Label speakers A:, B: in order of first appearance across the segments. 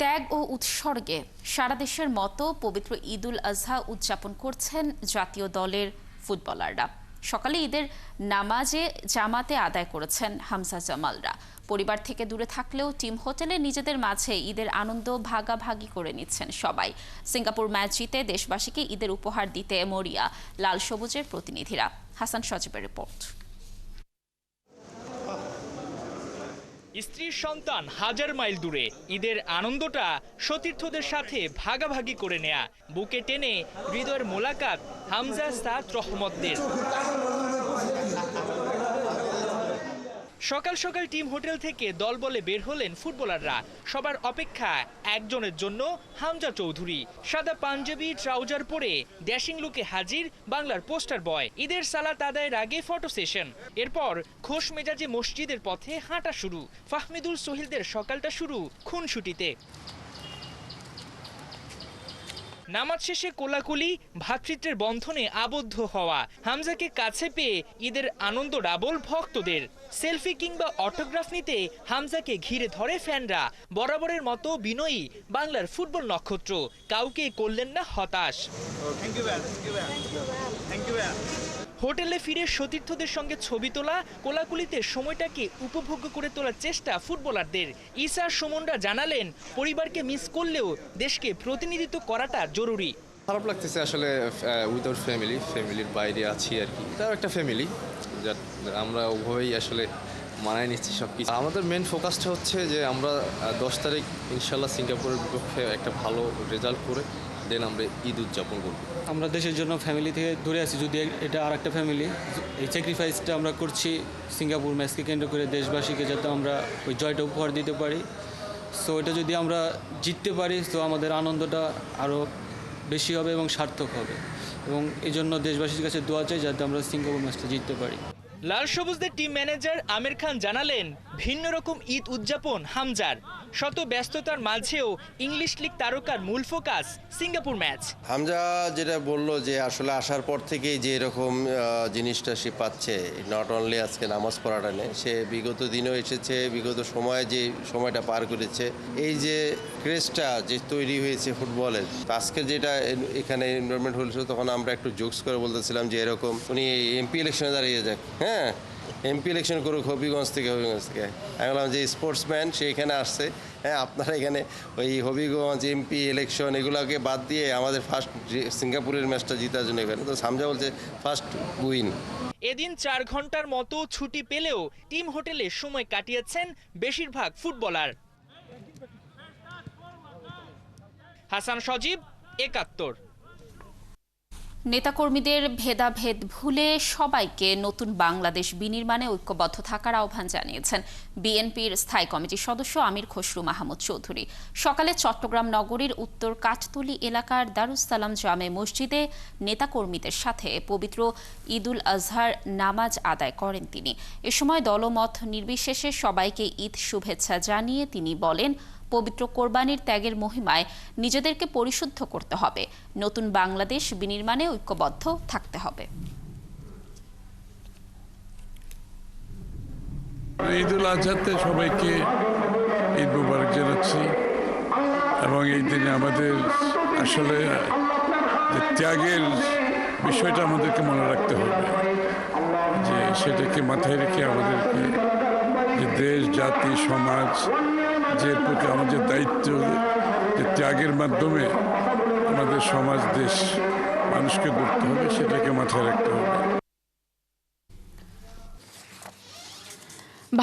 A: ত্যাগ ও উৎসর্গে সারা দেশের মতো পবিত্র ঈদুল আজহা উদযাপন করছেন জাতীয় দলের ফুটবলাররা। সকালে ঈদের নামাজে জামাতে আদায় করেছেন হামজা জামালরা। পরিবার থেকে দূরে থাকলেও টিম হোটেলে নিজেদের মাঝে ঈদের আনন্দ ভাগাভাগি করে নিচ্ছেন সবাই। সিঙ্গাপুর ম্যাচ জিতে দেশবাসীকে ঈদের উপহার দিতে মরিয়া লাল সবুজের প্রতিনিধিরা। হাসান সজীবের রিপোর্ট।
B: স্ত্রীর সন্তান হাজার মাইল দূরে, ঈদের আনন্দটা সতীর্থদের সাথে ভাগাভাগি করে নেয়া, বুকে টেনে হৃদয়ের মোলাকাত হামজা সাদ রহমতদের। সকাল সকাল টিম হোটেল থেকে দল বলে বের হলেন ফুটবলাররা। সবার অপেক্ষা একজনের জন্য, হামজা চৌধুরী। সাদা পাঞ্জাবি ট্রাউজার পরে ড্যাশিং লুকে হাজির বাংলার পোস্টার বয়। ঈদের সালাত আদায়ের আগে ফটো সেশন, এরপর খোশ মেজাজে মসজিদের পথে হাঁটা শুরু। ফাহমিদুল সোহিলদের সকালটা শুরু খুনসুটিতে। নামাজ শেষে কোলাকুলি, ভ্রাতৃত্বের বন্ধনে আবদ্ধ হওয়া। হামজাকে কাছে পেয়ে ঈদের আনন্দ ডাবল ভক্তদের। সেলফি কিংবা অটোগ্রাফ নিতে হামজাকে ঘিরে ধরে ফ্যানরা। বরাবরের মতো বিনয়ী বাংলার ফুটবল নক্ষত্র, কাউকে করলেন না হতাশ। হোটেলে ফিরে সতীর্থদের সঙ্গে ছবি তোলা, কোলাকুলিতে সময়টাকে উপভোগ্য করে তোলার চেষ্টা ফুটবলারদের। ইসা সুমনরা জানালেন, পরিবারকে মিস করলেও দেশকে প্রতিনিধিত্ব করাটা জরুরি।
C: খারাপ লাগতেছে আসলে, উইদাউট ফ্যামিলির বাইরে আছি আর কি। এটাও একটা ফ্যামিলি, আমরা ওভাবেই আসলে মানায় নিচ্ছি সব কিছু। আমাদের মেন ফোকাসটা হচ্ছে যে আমরা 10 তারিখ ইনশাল্লাহ সিঙ্গাপুরের বিপক্ষে একটা ভালো রেজাল্ট করে দেন আমরা ঈদ উদযাপন করব।
D: আমরা দেশের জন্য ফ্যামিলি থেকে দূরে আছি, যদি এটা আর একটা ফ্যামিলি। এই স্যাক্রিফাইসটা আমরা করছি সিঙ্গাপুর ম্যাচকে কেন্দ্র করে, দেশবাসীকে যাতে আমরা ওই জয়টা উপহার দিতে পারি। সো এটা যদি আমরা জিততে পারি তো আমাদের আনন্দটা আরও বেশি হবে এবং সার্থক হবে, এবং এই জন্য দেশবাসীর কাছে দোয়া চাই যাতে আমরা সিঙ্গাপুর ম্যাচটা জিততে পারি।
B: লাল সবুজদের টিম ম্যানেজার আমির খান জানালেন, ভিন্ন রকম ঈদ উদযাপন হামজার। শত ব্যস্ততার মাঝেও ইংলিশ লিগ তারকার মূল ফোকাস সিঙ্গাপুর ম্যাচ।
E: হামজা যেটা বললো যে আসলে আসার পর থেকেই যে এরকম জিনিসটা সে পাচ্ছে, নট অনলি আজকে নামাজ পড়াটা নেই, সে বিগত দিনেও এসেছে, বিগত সময়ে যে সময়টা পার করেছে, এই যে ক্রেজটা যে তৈরি হয়েছে ফুটবলের। আজকে যেটা এখানে এনভায়রনমেন্ট হয়েছিল, তখন আমরা একটু জোকস করে বলতেছিলাম যে এরকম উনি এমপি ইলেকশনে দাঁড়িয়ে যাক, হ্যাঁ এমপি ইলেকশন করুক হবিগঞ্জ থেকে। আমি বললাম যে স্পোর্টসম্যান সে এখানে আসছে, হ্যাঁ আপনারা এখানে ওই হবিগঞ্জ এমপি ইলেকশন এগুলোকে বাদ দিয়ে আমাদের ফার্স্ট সিঙ্গাপুরের ম্যাচটা জিতার জন্য এখানে। তো হামজা বলছে ফার্স্ট উইন।
B: এদিন 4 ঘন্টার মতো ছুটি পেলেও টিম হোটেলে সময় কাটিয়েছেন বেশিরভাগ ফুটবলার। হাসান সজীব, 71।
A: নেতাকর্মীদের ভেদাভেদ ভুলে সবাইকে নতুন বাংলাদেশ বিনির্মাণে ঐক্যবদ্ধ থাকার আহ্বান জানিয়েছেন বিএনপির স্থায়ী কমিটির সদস্য আমির খসরু মাহমুদ চৌধুরী। সকালে চট্টগ্রাম নগরীর উত্তর কাঠতলী এলাকার দারুস সালাম জামে মসজিদে নেতাকর্মীদের সাথে পবিত্র ঈদুল আজহার নামাজ আদায় করেন তিনি। এ সময় দলমত নির্বিশেষে সবাইকে ঈদ শুভেচ্ছা জানিয়ে তিনি বলেন, পবিত্র কোরবানির ত্যাগের মহিমায় নিজেদেরকে পরিশুদ্ধ করতে হবে, নতুন বাংলাদেশ বিনির্মাণে ঐক্যবদ্ধ থাকতে হবে।
F: ঈদুল আজহাতে সবাইকে ঈদ মুবারক জানাচ্ছি, এবং এই দিনে আমাদের আসলে ত্যাগের বিষয়টা আমাদেরকে মনে রাখতে হবে, যে সেটাকে মাথায় রেখে আমাদেরকে যে দেশ, জাতি, সমাজ যে প্রতি আমাদের দায়িত্ব, যে ত্যাগের মাধ্যমে আমাদের সমাজ, দেশ, মানুষকে গড়তে হবে, সেটাকে মাথায় রাখতে হবে।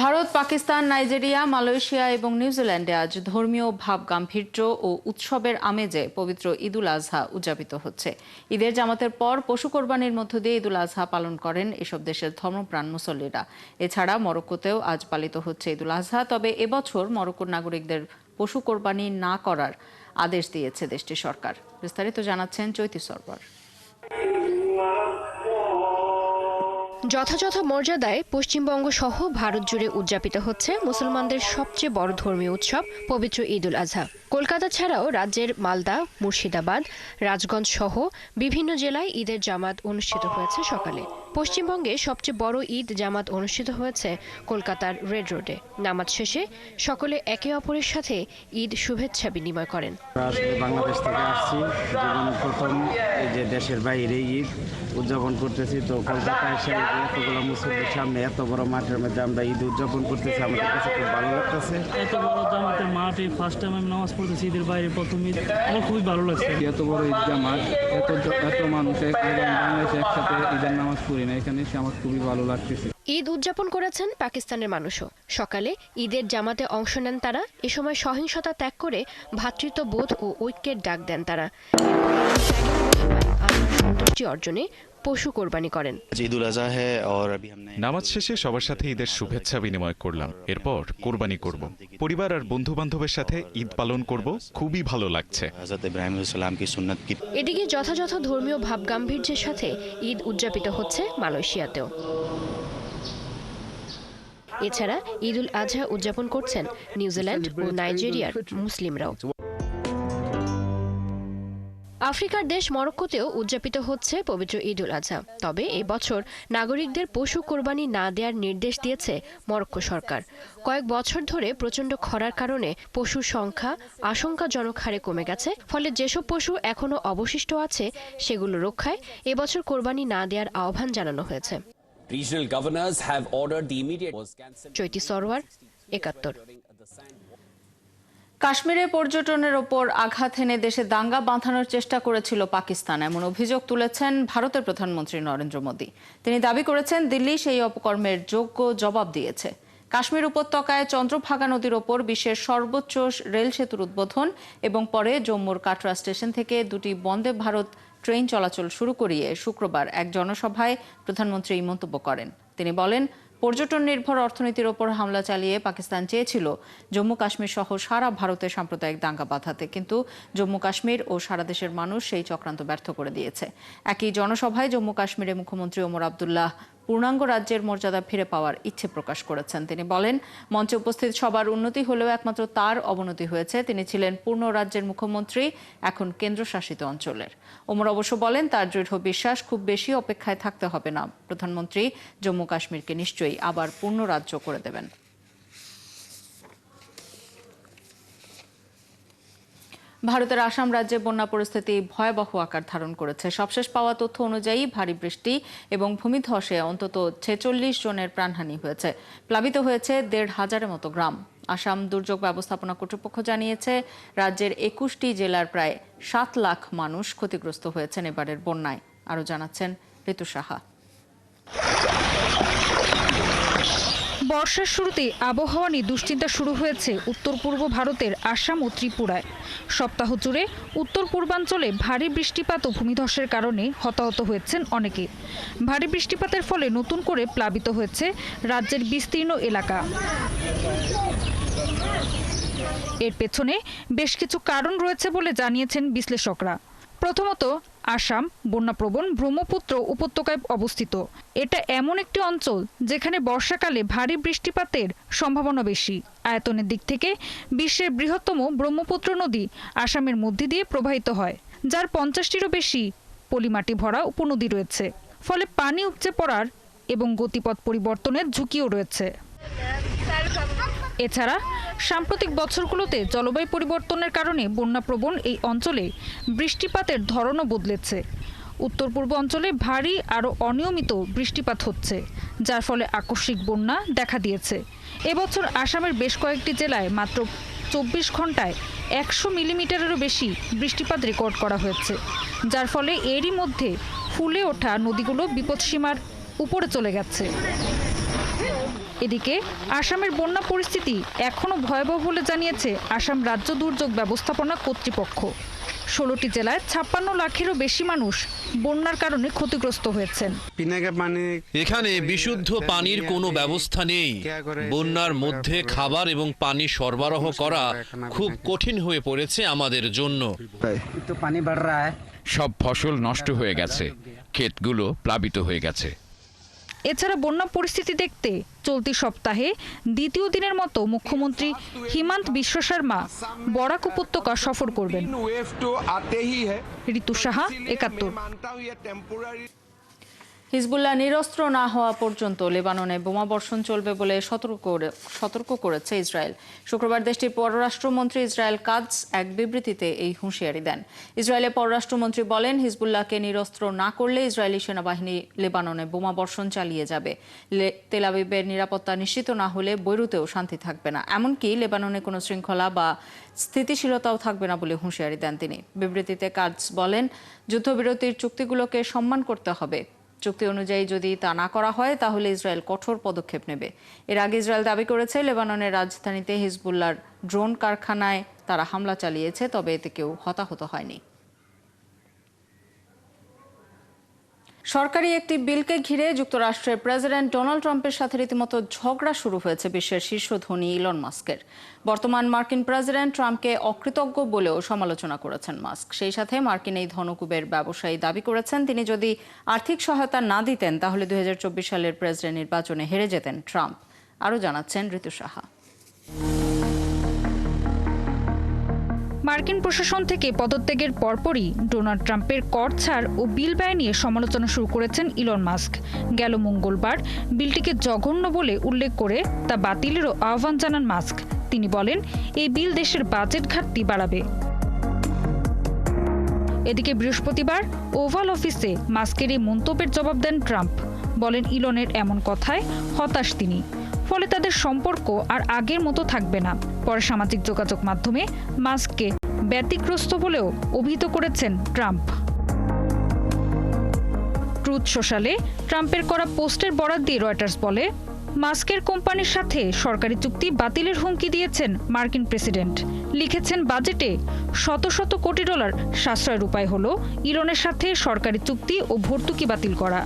G: ভারত, পাকিস্তান, নাইজেরিয়া, মালয়েশিয়া এবং নিউজিল্যান্ডে আজ ধর্মীয় ভাব গাম্ভীর্য ও উৎসবের আমেজে পবিত্র ঈদুল আজহা উদযাপিত হচ্ছে। ঈদের জামাতের পর পশু কোরবানির মধ্য দিয়ে ঈদুল আজহা পালন করেন এসব দেশের ধর্মপ্রাণ মুসল্লিরা। এছাড়া মরক্কোতেও আজ পালিত হচ্ছে ঈদুল আজহা। তবে এবছর মরক্কোর নাগরিকদের পশু কোরবানি না করার আদেশ দিয়েছে দেশটির সরকার। বিস্তারিত জানাচ্ছেন চৈতি সরবর।
H: যথাযথ মর্যাদায় পশ্চিমবঙ্গ সহ ভারত জুড়ে উদযাপিত হচ্ছে মুসলমানদের সবচেয়ে বড় ধর্মীয় উৎসব পবিত্র ঈদুল আজহা। কলকাতা ছাড়াও রাজ্যের মালদা, মুর্শিদাবাদ, রাজগঞ্জ সহ বিভিন্ন জেলায় ঈদের জামাত অনুষ্ঠিত হয়েছে সকালে। পশ্চিমবঙ্গে সবচেয়ে বড় ঈদ জামাত অনুষ্ঠিত হয়েছে কলকাতার রেড রোডে। নামাজ শেষে সকলে একে অপরের সাথে ঈদ শুভেচ্ছা বিনিময় করেন।
I: আসলে বাংলাদেশ থেকে আসছি, জীবনে প্রথম এই যে দেশের বাইরে ঈদ উদযাপন করতেছি। তো কলকাতায় এসে এতগুলো মুসলিমের সামনে এত বড় মাঠের মধ্যে আমরা ঈদ উদযাপন করতেছি, আমাদের কাছে খুব ভালো লাগতেছে।
J: এত বড় জামাতের মাঠে ফার্স্ট টাইম আমি নামাজ পড়তেছি ঈদের বাইরে প্রথম ঈদ, আমার খুবই ভালো লাগছে।
K: এত বড় ঈদ জামাত, এত মানুষ বাংলাদেশে একসাথে ঈদের নামাজ পড়ি না, এখানে এসে আমার খুবই ভালো লাগতেছে।
H: ঈদ উদযাপন করেছেন পাকিস্তানের মানুষও। সকালে ঈদের জামাতে অংশ নেন তারা। এ সময় সহিংসতা ত্যাগ করে ভ্রাতৃত্ববোধ ও ঐক্যের ডাক দেন তারা। সন্তুষ্টি অর্জনে পশু কোরবানি করেন।
L: নামাজ শেষে সবার সাথে ঈদের শুভেচ্ছা বিনিময় করলাম, এরপর কোরবানি করব। পরিবার আর বন্ধু বান্ধবের সাথে ঈদ পালন করব, খুবই ভালো লাগছে।
H: এদিকে যথাযথ ধর্মীয় ভাবগাম্ভীর্যের সাথে ঈদ উদযাপিত হচ্ছে মালয়েশিয়াতেও। এছাড়া ঈদুল আজহা উদযাপন করছেন নিউজিল্যান্ড ও নাইজেরিয়ার মুসলিমরাও। আফ্রিকার দেশ মরক্কোতেও উদযাপিত হচ্ছে পবিত্র ঈদুল আজহা। তবে এই বছর নাগরিকদের পশু কোরবানি না দেওয়ার নির্দেশ দিয়েছে মরক্কো সরকার। কয়েক বছর ধরে প্রচণ্ড খরার কারণে পশুর সংখ্যা আশঙ্কাজনক হারে কমে গেছে। ফলে যেসব পশু এখনও অবশিষ্ট আছে সেগুলো রক্ষায় এবছর কোরবানি না দেওয়ার আহ্বান জানানো হয়েছে। চৈতি সরোয়ার, ৭১।
G: কাশ্মীরে পর্যটনের ওপর আঘাত এনে দেশে দাঙ্গা বাঁধানোর চেষ্টা করেছিল পাকিস্তান, এমন অভিযোগ তুলেছেন ভারতের প্রধানমন্ত্রী নরেন্দ্র মোদী। তিনি দাবি করেছেন দিল্লি সেই অপকর্মের যোগ্য জবাব দিয়েছে। কাশ্মীর উপত্যকায় চন্দ্রভাগা নদীর ওপর বিশ্বের সর্বোচ্চ রেল সেতুর উদ্বোধন এবং পরে জম্মুর কাটরা স্টেশন থেকে দুটি বন্দে ভারত ট্রেন চলাচল শুরু করিয়ে শুক্রবার এক জনসভায় প্রধানমন্ত্রী এই মন্তব্য করেন। তিনি বলেন, পর্যটন নির্ভর অর্থনীতির ওপর হামলা চালিয়ে পাকিস্তান চেয়েছিল জম্মু কাশ্মীর সহ সারা ভারতে সাম্প্রদায়িক দাঙ্গা বাঁধাতে, কিন্তু জম্মু কাশ্মীর ও সারা দেশের মানুষ সেই চক্রান্ত ব্যর্থ করে দিয়েছে। একই জনসভায় জম্মু কাশ্মীরের মুখ্যমন্ত্রী ওমর আবদুল্লাহ পূর্ণাঙ্গ রাজ্যের মর্যাদা ফিরে পাওয়ার ইচ্ছে প্রকাশ করেছেন। তিনি বলেন, মঞ্চে উপস্থিত সবার উন্নতি হলেও একমাত্র তার অবনতি হয়েছে। তিনি ছিলেন পূর্ণ রাজ্যের মুখ্যমন্ত্রী, এখন কেন্দ্রশাসিত অঞ্চলের। ওমর অবশ্য বলেন, তার দৃঢ় বিশ্বাস খুব বেশি অপেক্ষায় থাকতে হবে না। প্রধানমন্ত্রী জম্মু কাশ্মীরকে নিশ্চয়ই আবার পূর্ণ রাজ্য করে দেবেন। ভারতের আসাম রাজ্যে বন্যা পরিস্থিতি ভয়াবহ আকার ধারণ করেছে। সবশেষ পাওয়া তথ্য অনুযায়ী ভারী বৃষ্টি এবং ভূমিধসে অন্তত ৪৬ জনের প্রাণহানি হয়েছে। প্লাবিত হয়েছে ১৫০০-এর মতো গ্রাম। আসাম দুর্যোগ ব্যবস্থাপনা কর্তৃপক্ষ জানিয়েছে, রাজ্যের ২১টি জেলার প্রায় ৭ লাখ মানুষ ক্ষতিগ্রস্ত হয়েছেন এবারের বন্যায়। আরও জানাচ্ছেন ঋতু সাহা।
M: বর্ষার শুরুতে আবহাওয়া নিয়ে দুশ্চিন্তা শুরু হয়েছে উত্তর পূর্ব ভারতের আসাম ও ত্রিপুরায়। সপ্তাহ জুড়ে উত্তর পূর্বাঞ্চলে ভারী বৃষ্টিপাত ও ভূমিধসের কারণে হতাহত হয়েছেন অনেকে। ভারী বৃষ্টিপাতের ফলে নতুন করে প্লাবিত হয়েছে রাজ্যের বিস্তীর্ণ এলাকা। এর পেছনে বেশ কিছু কারণ রয়েছে বলে জানিয়েছেন বিশ্লেষকরা। প্রথমত, আসাম বন্যাপ্রবণ ব্রহ্মপুত্র উপত্যকায় অবস্থিত। এটা এমন একটি অঞ্চল যেখানে বর্ষাকালে ভারী বৃষ্টিপাতের সম্ভাবনা বেশি। আয়তনের দিক থেকে বিশ্বের বৃহত্তম ব্রহ্মপুত্র নদী আসামের মধ্যে দিয়ে প্রবাহিত হয়, যার ৫০টিরও বেশি পলিমাটি ভরা উপনদী রয়েছে। ফলে পানি উপচে পড়ার এবং গতিপথ পরিবর্তনের ঝুঁকিও রয়েছে। এছাড়া সাম্প্রতিক বছরগুলোতে জলবায়ু পরিবর্তনের কারণে বন্যাপ্রবণ এই অঞ্চলে বৃষ্টিপাতের ধরনও বদলেছে। উত্তর পূর্ব অঞ্চলে ভারী আরও অনিয়মিত বৃষ্টিপাত হচ্ছে, যার ফলে আকস্মিক বন্যা দেখা দিয়েছে। এবছর আসামের বেশ কয়েকটি জেলায় মাত্র ২৪ ঘন্টায় ১০০ মিলিমিটারেরও বেশি বৃষ্টিপাত রেকর্ড করা হয়েছে, যার ফলে এরই মধ্যে ফুলে ওঠা নদীগুলো বিপদসীমার উপরে চলে গেছে। এদিকে আসামের বন্যা পরিস্থিতি এখনও ভয়াবহ বলে জানিয়েছে আসাম রাজ্য দুর্যোগ ব্যবস্থাপনা কর্তৃপক্ষ। ১৬টি জেলায় ৫৬ লাখেরও বেশি মানুষ বন্যার কারণে ক্ষতিগ্রস্ত হয়েছেন।
N: এখানে বিশুদ্ধ পানির কোনো ব্যবস্থা নেই। বন্যার মধ্যে খাবার এবং পানি সরবরাহ করা খুব কঠিন হয়ে পড়েছে আমাদের জন্য।
O: সব ফসল নষ্ট হয়ে গেছে, ক্ষেতগুলো প্লাবিত হয়ে গেছে।
M: এছাড়া বন্যা পরিস্থিতি দেখতে চলতি সপ্তাহে দ্বিতীয় দিনের মতো মুখ্যমন্ত্রী হিমন্ত বিশ্ব শর্মা বরাক উপত্যকা সফর করবেন। ঋতু সাহা, ৭১।
G: হিজবুল্লাহ নিরস্ত্র না হওয়া পর্যন্ত লেবাননে বোমাবর্ষণ চলবে বলে সতর্ক করেছে ইসরায়েল। শুক্রবার দেশটির পররাষ্ট্রমন্ত্রী ইসরায়েল কাদস এক বিবৃতিতে এই হুঁশিয়ারি দেন। ইসরায়েলের পররাষ্ট্রমন্ত্রী বলেন, হিজবুল্লাহকে নিরস্ত্র না করলে ইসরায়েলি সেনাবাহিনী লেবাননে বোমাবর্ষণ চালিয়ে যাবে। তেল আবিবের নিরাপত্তা নিশ্চিত না হলে বৈরুতেও শান্তি থাকবে না, এমনকি লেবাননে কোনো শৃঙ্খলা বা স্থিতিশীলতাও থাকবে না বলে হুঁশিয়ারি দেন তিনি। বিবৃতিতে কাদস বলেন, যুদ্ধবিরতির চুক্তিগুলোকে সম্মান করতে হবে। চুক্তি অনুযায়ী যদি তা না করা হয় তাহলে ইসরায়েল কঠোর পদক্ষেপ নেবে। এর আগে ইসরায়েল দাবি করেছে লেবাননের রাজধানীতে হিজবুল্লাহর ড্রোন কারখানায় তারা হামলা চালিয়েছে, তবে এতে কেউ হতাহত হয়নি। সরকারি একটি বিলকে ঘিরে যুক্তরাষ্ট্রের প্রেসিডেন্ট ডোনাল্ড ট্রাম্পের সাথে রীতিমতো ঝগড়া শুরু হয়েছে বিশ্বের শীর্ষ ধনী ইলন মাস্কের। বর্তমান মার্কিন প্রেসিডেন্ট ট্রাম্পকে অকৃতজ্ঞ বলেও সমালোচনা করেছেন মাস্ক। সেই সাথে মার্কিন এই ধনকুবের ব্যবসায়ী দাবি করেছেন, তিনি যদি আর্থিক সহায়তা না দিতেন তাহলে 2024 সালের প্রেসিডেন্ট নির্বাচনে হেরে যেতেন ট্রাম্প। আরও জানাচ্ছেন ঋতু সাহা।
M: মার্কিন প্রশাসন থেকে পদত্যাগের পরপরই ডোনাল্ড ট্রাম্পের কর ছাড় ও বিল ব্যয় নিয়ে সমালোচনা শুরু করেছেন ইলন মাস্ক। গেল মঙ্গলবার বিলটিকে জঘন্য বলে উল্লেখ করে তা বাতিলেরও আহ্বান জানান মাস্ক। তিনি বলেন, এই বিল দেশের বাজেট ঘাটতি বাড়াবে। এদিকে বৃহস্পতিবার ওভাল অফিসে মাস্কের এই মন্তব্যের জবাব দেন ট্রাম্প। বলেন, ইলনের এমন কথায় হতাশ তিনি, ফলে তাদের সম্পর্ক আর আগের মতো থাকবে না। পরে সামাজিক যোগাযোগ মাধ্যমে মাস্ককে ব্যতিগ্রস্ত বলেও অভিহিত করেছেন ট্রাম্প। ট্রুথ সোশ্যালে ট্রাম্পের করা পোস্টের বরাত দিয়ে রয়টার্স বলে, মাস্কের কোম্পানির সাথে সরকারি চুক্তি বাতিলের হুমকি দিয়েছেন মার্কিন প্রেসিডেন্ট। লিখেছেন, বাজেটে শত শত কোটি ডলার সাশ্রয়ের উপায় হলো ইলনের সাথে সরকারি চুক্তি ও ভর্তুকি বাতিল করা।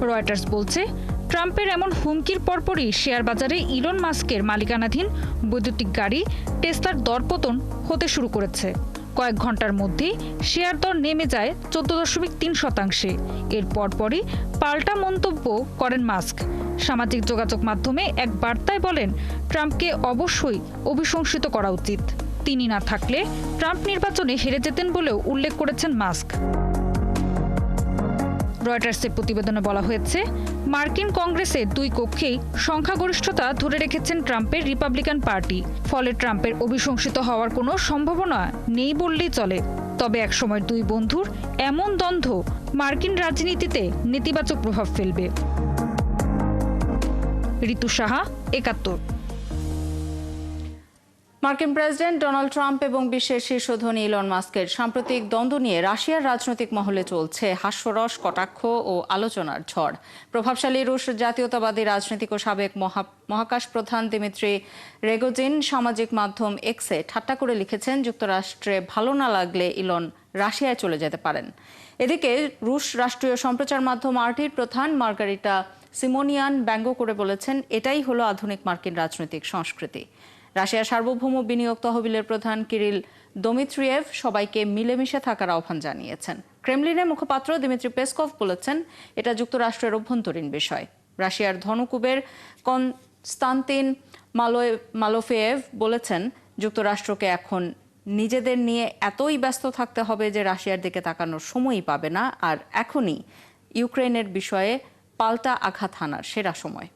M: রয়টার্স বলছে, ট্রাম্পের এমন হুমকির পরপরই শেয়ার বাজারে ইলন মাস্কের মালিকানাধীন বৈদ্যুতিক গাড়ি টেসলার দরপতন হতে শুরু করেছে। কয়েক ঘন্টার মধ্যেই শেয়ার দর নেমে যায় 14.3%। এর পরপরই পাল্টা মন্তব্য করেন মাস্ক। সামাজিক যোগাযোগ মাধ্যমে এক বার্তায় বলেন, ট্রাম্পকে অবশ্যই অভিশংসিত করা উচিত। তিনি না থাকলে ট্রাম্প নির্বাচনে হেরে যেতেন বলেও উল্লেখ করেছেন মাস্ক। রয়টার্সের প্রতিবেদনে বলা হয়েছে, মার্কিন কংগ্রেসের দুই কক্ষেই সংখ্যাগরিষ্ঠতা ধরে রেখেছেন ট্রাম্পের রিপাবলিকান পার্টি। ফলে ট্রাম্পের অভিশংসিত হওয়ার কোনো সম্ভাবনা নেই বললেই চলে। তবে একসময়ের দুই বন্ধুর এমন দ্বন্দ্ব মার্কিন রাজনীতিতে নেতিবাচক প্রভাব ফেলবে। ঋতু সাহা, ৭১।
G: মার্কিন প্রেসিডেন্ট ডোনাল্ড ট্রাম্প এবং বিশ্বের শীর্ষ ধনী ইলন মাস্কের সাম্প্রতিক দ্বন্দ্ব নিয়ে রাশিয়ার রাজনৈতিক মহলে চলছে হাস্যরস, কটাক্ষ ও আলোচনার ঝড়। প্রভাবশালী রুশ জাতীয়তাবাদী রাজনীতিক ও সাবেক মহাকাশ প্রধান দিমিত্রি রেগোজিন সামাজিক মাধ্যম এক্সে ঠাট্টা করে লিখেছেন, যুক্তরাষ্ট্রে ভালো না লাগলে ইলন রাশিয়ায় চলে যেতে পারেন। এদিকে রুশ রাষ্ট্রীয় সম্প্রচার মাধ্যম আরটির প্রধান মার্গারিটা সিমোনিয়ান ব্যঙ্গ করে বলেছেন, এটাই হলো আধুনিক মার্কিন রাজনৈতিক সংস্কৃতি। রাশিয়ার সার্বভৌম বিনিয়োগ তহবিলের প্রধান কিরিল দমিত্রিয়েভ সবাইকে মিলেমিশে থাকার আহ্বান জানিয়েছেন। ক্রেমলিনের মুখপাত্র দিমিত্রি পেসকভ বলেছেন, এটা যুক্তরাষ্ট্রের অভ্যন্তরীণ বিষয়। রাশিয়ার ধনকুবের কনস্তান্তিন মালোফেয়েভ বলেছেন, যুক্তরাষ্ট্রকে এখন নিজেদের নিয়ে এতই ব্যস্ত থাকতে হবে যে রাশিয়ার দিকে তাকানোর সময়ই পাবে না, আর এখনই ইউক্রেনের বিষয়ে পাল্টা আঘাত হানার সেরা সময়।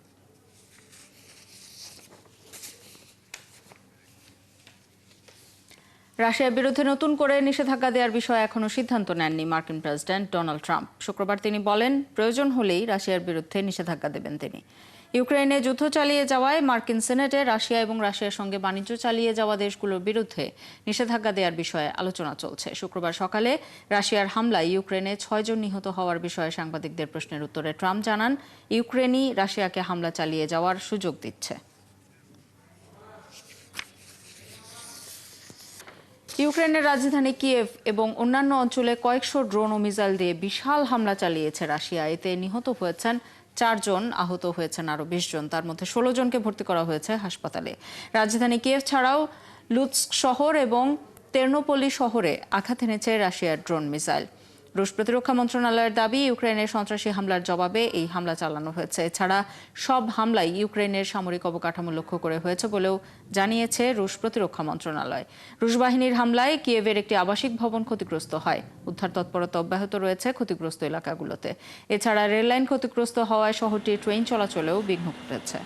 G: রাশিয়ার বিরুদ্ধে নতুন করে নিষেধাজ্ঞা দেওয়ার বিষয়ে এখনো সিদ্ধান্ত নেননি মার্কিন প্রেসিডেন্ট ডোনাল্ড ট্রাম্প। শুক্রবার তিনি বলেন, প্রয়োজন হলেই রাশিয়ার বিরুদ্ধে নিষেধাজ্ঞা দেবেন তিনি। ইউক্রেনে যুদ্ধ চালিয়ে যাওয়ায় মার্কিন সেনেটে রাশিয়া এবং রাশিয়ার সঙ্গে বাণিজ্য চালিয়ে যাওয়া দেশগুলোর বিরুদ্ধে নিষেধাজ্ঞা দেওয়ার বিষয়ে আলোচনা চলছে। শুক্রবার সকালে রাশিয়ার হামলায় ইউক্রেনে 6 জন নিহত হওয়ার বিষয়ে সাংবাদিকদের প্রশ্নের উত্তরে ট্রাম্প জানান, ইউক্রেনই রাশিয়াকে হামলা চালিয়ে যাওয়ার সুযোগ দিচ্ছে। ইউক্রেনের রাজধানী কিয়েভ এবং অন্যান্য অঞ্চলে কয়েকশো ড্রোন ও মিসাইল দিয়ে বিশাল হামলা চালিয়েছে রাশিয়া। এতে নিহত হয়েছেন 4 জন, আহত হয়েছেন আরও 20 জন। তার মধ্যে 16 জনকে ভর্তি করা হয়েছে হাসপাতালে। রাজধানী কিয়েভ ছাড়াও লুৎস্ক শহর এবং তেরনোপলি শহরে আঘাত এনেছে রাশিয়ার ড্রোন মিসাইল। রুশ প্রতিরক্ষা মন্ত্রণালয়ের দাবি, ইউক্রেনের সন্ত্রাসী হামলার জবাবে এই হামলা চালানো হয়েছে। এছাড়া সব হামলাই ইউক্রেনের সামরিক অবকাঠামো লক্ষ্য করে হয়েছে বলেও জানিয়েছে রুশ প্রতিরক্ষা মন্ত্রণালয়। রুশ বাহিনীর হামলায় কিয়েভের একটি আবাসিক ভবন ক্ষতিগ্রস্ত হয়। উদ্ধার তৎপরতা অব্যাহত রয়েছে ক্ষতিগ্রস্ত এলাকাগুলোতে। এছাড়া রেললাইন ক্ষতিগ্রস্ত হওয়ায় শহরটির ট্রেন চলাচলেও বিঘ্ন ঘটেছে।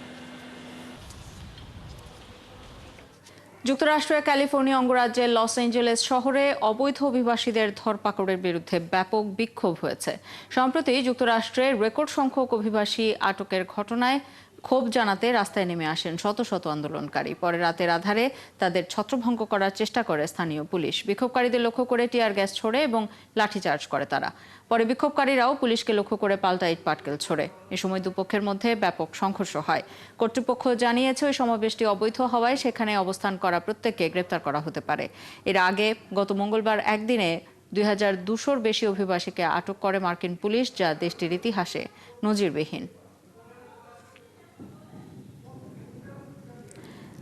G: যুক্তরাষ্ট্রের ক্যালিফোর্নিয়া অঙ্গরাজ্যের লস অ্যাঞ্জেলেস শহরে অবৈধ অভিবাসীদের ধরপাকড়ের বিরুদ্ধে ব্যাপক বিক্ষোভ হয়েছে। সম্প্রতি যুক্তরাষ্ট্রের রেকর্ড সংখ্যক অভিবাসী আটকের ঘটনায় ক্ষোভ জানাতে রাস্তায় নেমে আসেন শত শত আন্দোলনকারী। পরে রাতের আধারে তাদের ছত্রভঙ্গ করার চেষ্টা করে স্থানীয় পুলিশ। বিক্ষোভকারীদের লক্ষ্য করে টিয়ার গ্যাস ছোড়ে এবং লাঠিচার্জ করে তারা। পরে বিক্ষোভকারীরাও পুলিশকে লক্ষ্য করে পাল্টা ইট পাটকেল ছোড়ে। এ সময় দুপক্ষের মধ্যে ব্যাপক সংঘর্ষ হয়। কর্তৃপক্ষ জানিয়েছে ওই সমাবেশটি অবৈধ হওয়ায় সেখানে অবস্থান করা প্রত্যেককে গ্রেপ্তার করা হতে পারে। এর আগে গত মঙ্গলবার একদিনে 2200-র বেশি অভিবাসীকে আটক করে মার্কিন পুলিশ, যা দেশটির ইতিহাসে নজিরবিহীন।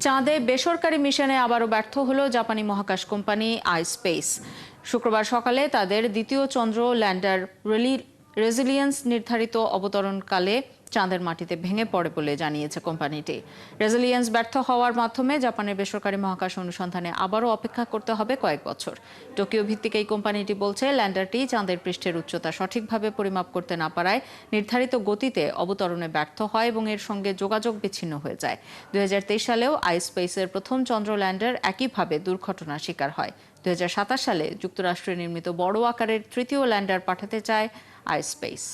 G: চাঁদে বেসরকারি মিশনে আবারও ব্যর্থ হলো জাপানি মহাকাশ কোম্পানি আইস্পেস। শুক্রবার সকালে তাদের দ্বিতীয় চন্দ্র ল্যান্ডার রেজিলিয়েন্স নির্ধারিত অবতরণকালে চাঁদের মাটিতে ভেঙে পড়ে বলে জানিয়েছে কোম্পানিটি। রেজিলিয়েন্স ব্যর্থ হওয়ার মাধ্যমে জাপানের বেসরকারি মহাকাশ অনুসন্ধানে আবারও অপেক্ষা করতে হবে কয়েক বছর। টোকিও ভিত্তিক এই কোম্পানিটি বলছে, ল্যান্ডারটি চাঁদের পৃষ্ঠের উচ্চতা সঠিকভাবে পরিমাপ করতে না পারায় নির্ধারিত গতিতে অবতরণে ব্যর্থ হয় এবং এর সঙ্গে যোগাযোগ বিচ্ছিন্ন হয়ে যায়। 2023 সালেও আইস্পেসের প্রথম চন্দ্র ল্যান্ডার একইভাবে দুর্ঘটনার শিকার হয়। 2027 সালে যুক্তরাষ্ট্রে নির্মিত বড় আকারের তৃতীয় ল্যান্ডার পাঠাতে চায় আইস্পেস।